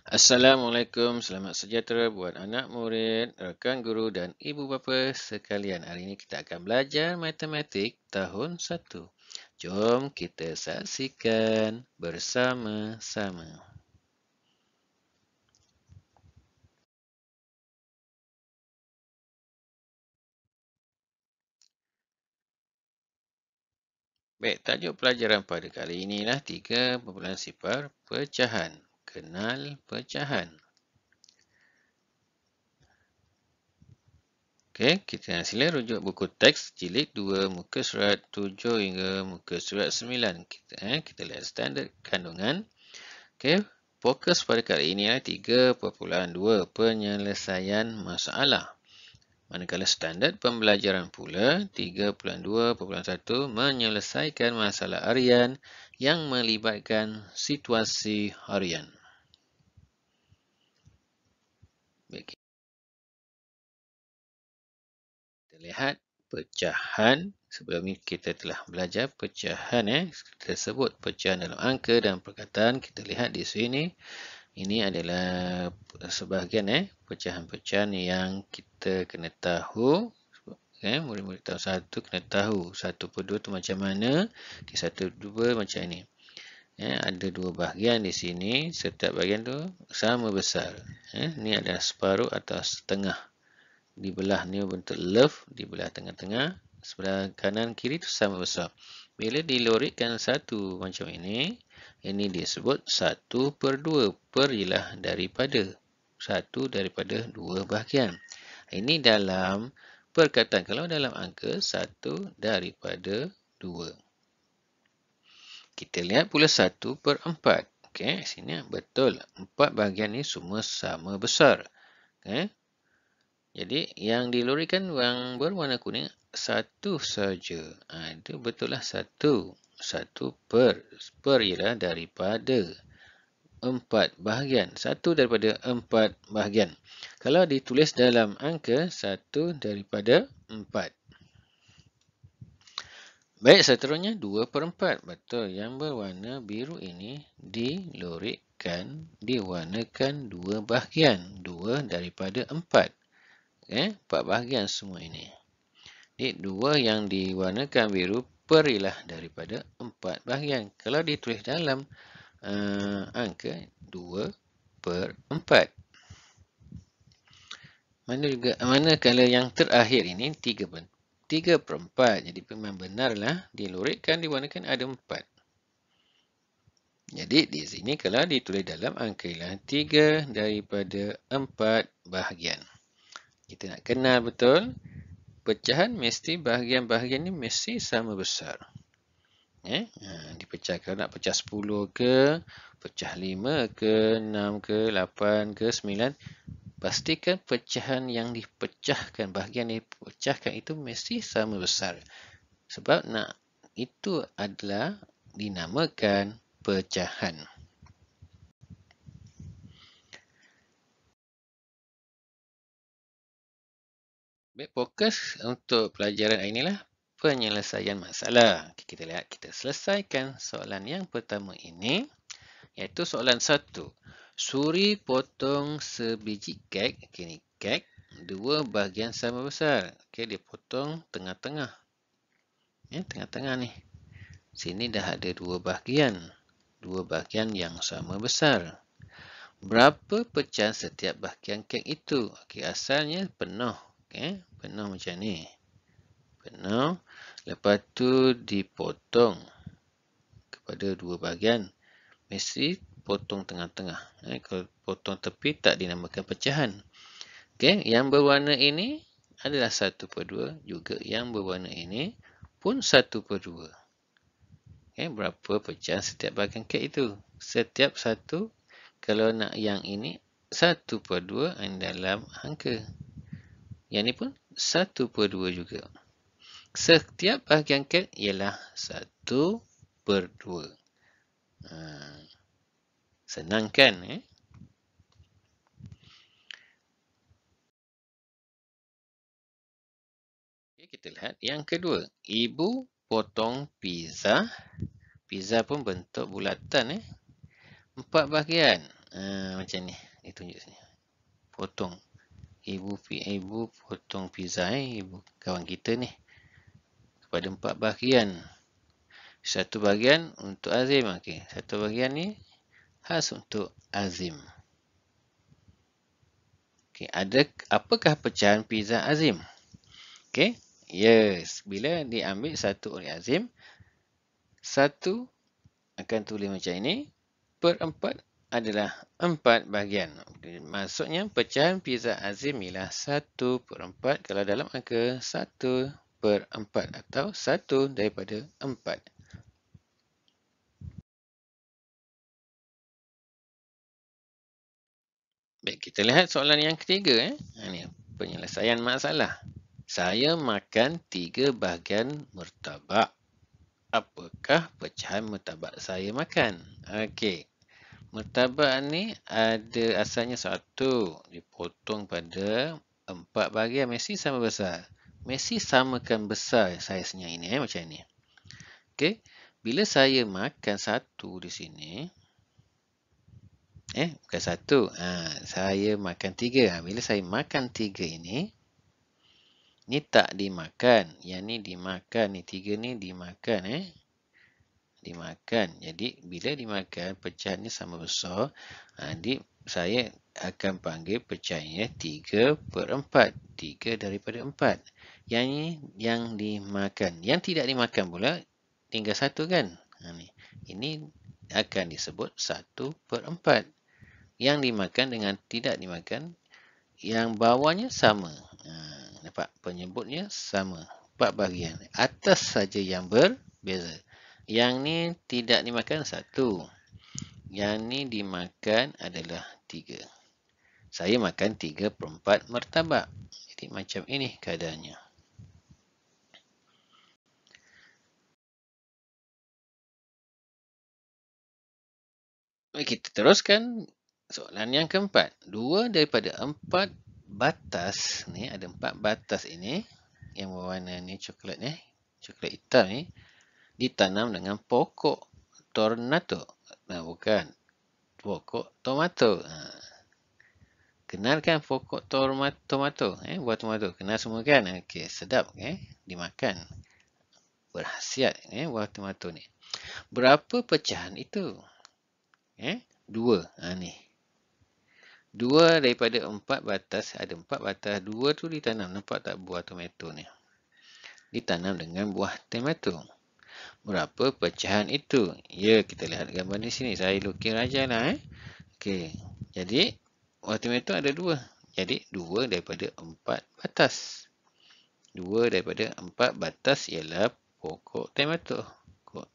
Assalamualaikum, selamat sejahtera buat anak murid, rakan guru dan ibu bapa sekalian. Hari ini kita akan belajar matematik tahun 1. Jom kita saksikan bersama-sama. Baik, tajuk pelajaran pada kali ini adalah 3.0 pecahan. Kenal pecahan. Okey, kita sila rujuk buku teks jilid 2 muka surat 7 hingga muka surat 9. Kita lihat standard kandungan. Okey, fokus pada kali ini adalah 3.2 penyelesaian masalah. Manakala standard pembelajaran pula 3.2.1 menyelesaikan masalah harian yang melibatkan situasi harian. Baik, kita lihat pecahan. Sebelum ini kita telah belajar pecahan. Kita sebut pecahan dalam angka dan perkataan. Kita lihat di sini. Ini adalah sebahagian pecahan-pecahan yang kita kena tahu. Murid-murid tahun 1 kena tahu 1/2 tu macam mana, di 1/2 macam ini. Ada dua bahagian di sini, setiap bahagian tu sama besar. Ni adalah separuh atau setengah. Dibelah ni bentuk love, dibelah tengah-tengah, sebelah kanan kiri tu sama besar. Bila dilorikkan satu macam ini disebut 1/2. Per ialah daripada. 1 daripada 2 bahagian. Ini dalam perkataan. Kalau dalam angka 1 daripada 2. Kita lihat pula 1/4. Okey, sini betul. 4 bahagian ni semua sama besar. Okey. Jadi, yang dilorikan yang berwarna kuning, satu saja. Itu betul lah satu. 1/. Per ialah daripada 4 bahagian. 1 daripada 4 bahagian. Kalau ditulis dalam angka, 1 daripada 4. Baik, seterusnya 2/4. Betul, yang berwarna biru ini diwarnakan 2 bahagian. 2 daripada 4. 4 bahagian semua ini. Jadi, 2 yang diwarnakan biru per ialah daripada 4 bahagian. Kalau ditulis dalam angka 2/4. Manakala yang terakhir ini 3/4. Jadi memang benarlah dilorikkan diwarnakan ada 4. Jadi di sini kalau ditulis dalam angka ialah 3 daripada 4 bahagian. Kita nak kenal betul. Pecahan mesti bahagian-bahagian ni mesti sama besar. Dipecah, kalau nak pecah 10 ke, pecah 5 ke, 6 ke, 8 ke, 9. Pastikan pecahan yang dipecahkan, bahagian yang dipecahkan itu mesti sama besar. Sebab itu adalah dinamakan pecahan. Baik, fokus untuk pelajaran hari inilah penyelesaian masalah. Kita lihat, kita selesaikan soalan yang pertama ini, iaitu soalan 1. Suri potong sebiji kek. Ini kek 2 bahagian sama besar. Dia potong tengah-tengah. Tengah-tengah ni. Sini dah ada 2 bahagian. 2 bahagian yang sama besar. Berapa pecahan setiap bahagian kek itu? Asalnya penuh. Penuh macam ni. Penuh. Lepas tu dipotong kepada 2 bahagian. Mesti potong tengah-tengah. Kalau potong tepi tak dinamakan pecahan. Yang berwarna ini adalah 1/2. Juga yang berwarna ini pun 1/2. Berapa pecahan setiap bahagian kek itu? Setiap satu. Kalau nak yang ini 1/2 dalam angka. Yang ni pun 1/2 juga. Setiap bahagian kek ialah 1/2. Senang kan? Kita lihat yang kedua. Ibu potong pizza. Pizza pun bentuk bulatan. 4 bahagian. Macam ni. Dia tunjuk sini. Potong. Ibu potong pizza ibu kawan kita ni. Kepada 4 bahagian. Satu bahagian untuk Azim. Okey. Satu bahagian ni khas untuk Azim. Okey. Apakah pecahan pizza Azim? Okey. Yes. Bila diambil satu oleh Azim, satu akan tulis macam ini. Per 4 adalah 4 bahagian. Maksudnya pecahan pizza Azim ialah 1/4 kalau dalam angka 1/4 atau 1 daripada 4. Baik, kita lihat soalan yang ketiga. Ini penyelesaian masalah. Saya makan 3 bahagian martabak. Apakah pecahan martabak saya makan? Okey. Martabak ni ada asalnya 1. Dipotong pada 4 bahagian. Mesti sama besar. Mesti samakan besar saiznya ini. Macam ni. Okey. Bila saya makan 1 di sini. Bukan 1. Saya makan 3. Bila saya makan 3 ini. Ni tak dimakan. Yang ni dimakan. Ni 3 ni dimakan. Dimakan. Jadi, bila dimakan, pecahannya sama besar. Jadi, saya akan panggil pecahannya 3/4. 3 daripada 4. Yang ni yang dimakan. Yang tidak dimakan pula, tinggal 1 kan? Ini akan disebut 1/4. Yang dimakan dengan tidak dimakan, yang bawahnya sama. Nampak? Penyebutnya sama. 4 bahagian. Atas saja yang berbeza. Yang ni tidak dimakan 1. Yang ni dimakan adalah 3. Saya makan 3/4 martabak. Jadi macam ini keadaannya. Baik, kita teruskan soalan yang keempat. 2 daripada 4 batas. Ni ada 4 batas ini. Yang berwarna ni coklat ni. Coklat hitam ni. Ditanam dengan pokok tornato. Bukan. Pokok tomato. Kenalkan pokok tomato. Buah tomato. Kenal semua kan? Okey, sedap. Dimakan. Berkhasiat buah tomato ni. Berapa pecahan itu? 2. Ni. 2 daripada 4 batas. Ada 4 batas. 2 tu ditanam. Nampak tak buah tomato ni? Ditanam dengan buah tomato. Berapa pecahan itu? Ya, kita lihat gambar di sini. Saya lukis raja lah. Okey. Jadi, buah tomato ada 2. Jadi, 2 daripada 4 batas. 2 daripada 4 batas ialah pokok tomato. Pokok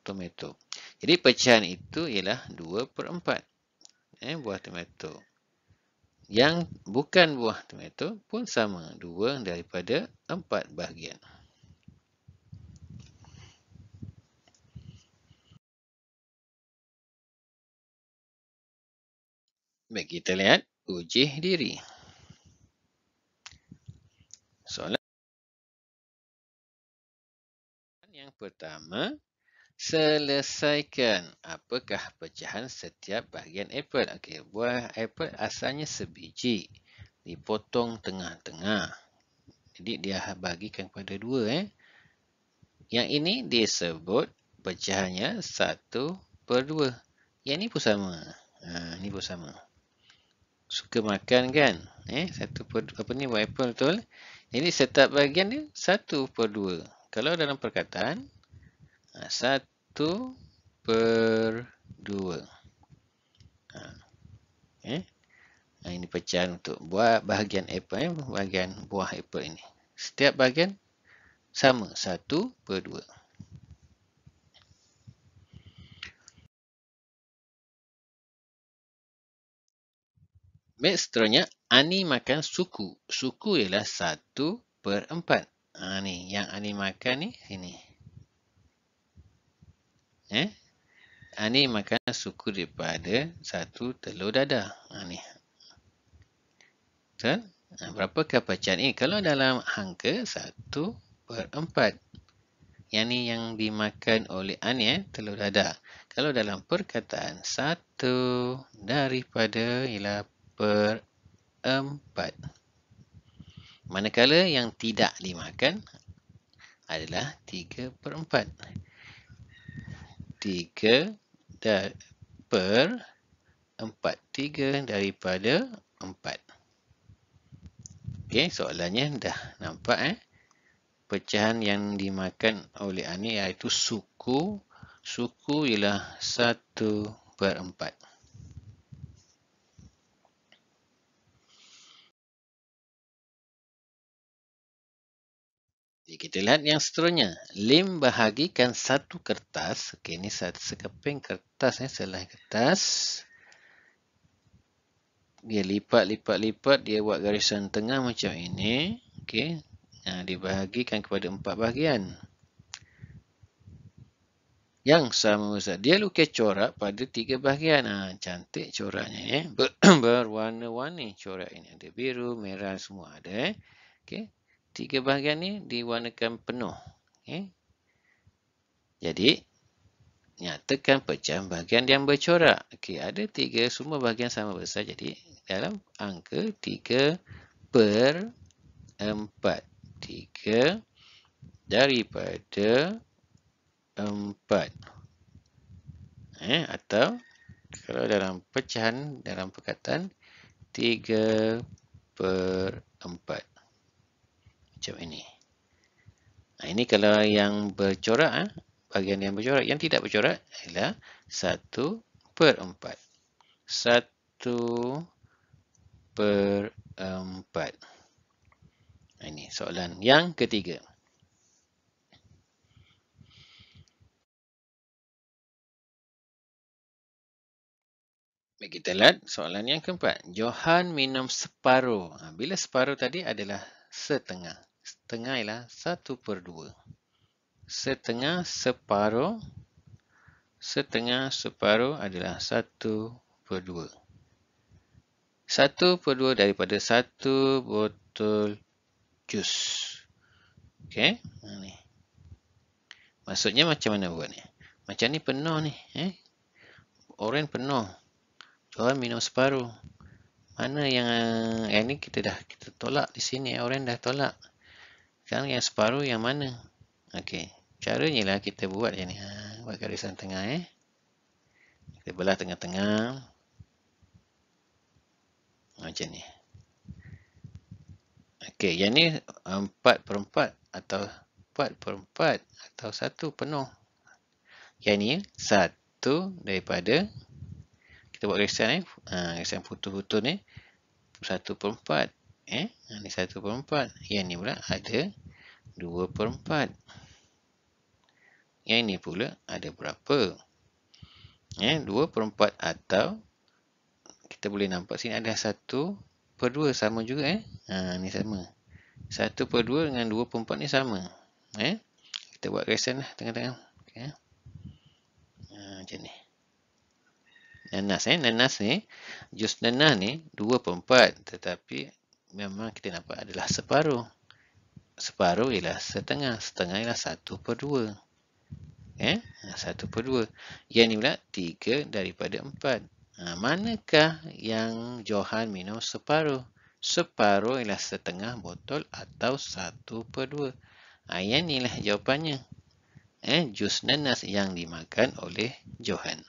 tomato. Jadi, pecahan itu ialah 2/4. Buah tomato. Yang bukan buah tomato pun sama. 2 daripada 4 bahagian. Baik, kita lihat uji diri. Soalan yang pertama. Selesaikan. Apakah pecahan setiap bahagian apple? Okey, buah apple asalnya sebiji. Dipotong tengah-tengah. Jadi, dia bagikan kepada 2. Yang ini disebut pecahannya 1/2. Yang ni pun sama. Ni pun sama. Suka makan kan? 1/2. Apa ni? Buah apple betul. Jadi, setiap bahagian dia 1/2. Kalau dalam perkataan, 1/2. Ini pecahan untuk bahagian apple. Bahagian buah apple ini. Setiap bahagian sama. 1/2. Baik, seterusnya. Ani makan suku. Suku ialah 1/4. Ni. Yang Ani makan ni. Sini. Ani makan suku daripada 1 telur dadah. Ni. Betul? Berapakah pecahan ini? Kalau dalam angka 1/4. Yang ni yang dimakan oleh Ani, telur dadah. Kalau dalam perkataan 1 daripada ialah per-4. Manakala yang tidak dimakan adalah 3/4. 3 per-4. 3 daripada 4. Okey, soalannya dah nampak pecahan yang dimakan oleh Ani iaitu suku. Suku ialah 1/4. Jadi kita lihat yang seterusnya. Lim bahagikan satu kertas. Okey, ini sekeping kertas selai kertas. Dia lipat, dia buat garisan tengah macam ini. Okey. Dibahagikan kepada 4 bahagian. Yang sama Ustaz. Dia lukis corak pada 3 bahagian. Cantik coraknya. Berwarna-warni corak ini. Ada biru, merah, semua ada. Okey. 3 bahagian ni diwarnakan penuh. Okay. Jadi, nyatakan pecahan bahagian yang bercorak. Okey, ada 3, semua bahagian sama besar. Jadi, dalam angka 3/4. 3 daripada 4. Atau, kalau dalam pecahan, dalam perkataan, 3/4. Macam ini. Ini kalau yang bercorak, bahagian yang bercorak. Yang tidak bercorak adalah 1/4. 1/4. Ini soalan yang ketiga. Baik, kita lihat soalan yang keempat. Johan minum separuh. Bila separuh tadi adalah setengah. Setengah ialah 1/2. Setengah separuh. Setengah separuh adalah 1/2. 1/2 daripada 1 botol jus. Okey. Ni. Maksudnya macam mana buat ni? Macam ni penuh ni. Oren penuh. Johan minum separuh. Mana yang ni kita tolak di sini. Oren dah tolak. Sekarang yang separuh yang mana? Okey. Caranya lah kita buat macam ni. Buat garisan tengah. Kita belah tengah-tengah. Macam ni. Okey. Yang ni 4/4 atau 4/4 atau 1 penuh. Yang ni 1 daripada, kita buat garisan garisan putus-putus ni 1/4. Ni 1/4. Yang ni pula ada 2/4. Yang ni pula ada berapa? 2/4 atau kita boleh nampak sini ada 1/2 sama juga. Ni sama. 1/2 dengan 2/4 ni sama. Kita buat garisan lah tengah-tengah. Okay. Macam ni. Nanas nanas ni, jus nanas ni 2/4, tetapi memang kita nampak adalah separuh. Separuh ialah setengah, setengah ialah 1/2. 1/2. Yang ni pula 3 daripada 4. Manakah yang Johan minum separuh? Separuh ialah setengah botol atau 1/2. Yang ni lah jawapannya. Jus nanas yang dimakan oleh Johan.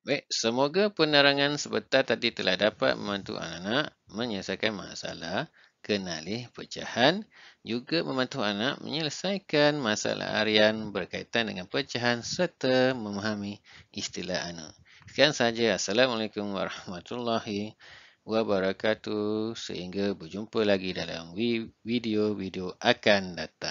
Baik, semoga penerangan sebentar tadi telah dapat membantu anak-anak menyelesaikan masalah kenali pecahan, juga membantu anak menyelesaikan masalah harian berkaitan dengan pecahan serta memahami istilah anak. Sekian sahaja. Assalamualaikum warahmatullahi wabarakatuh. Sehingga berjumpa lagi dalam video-video akan datang.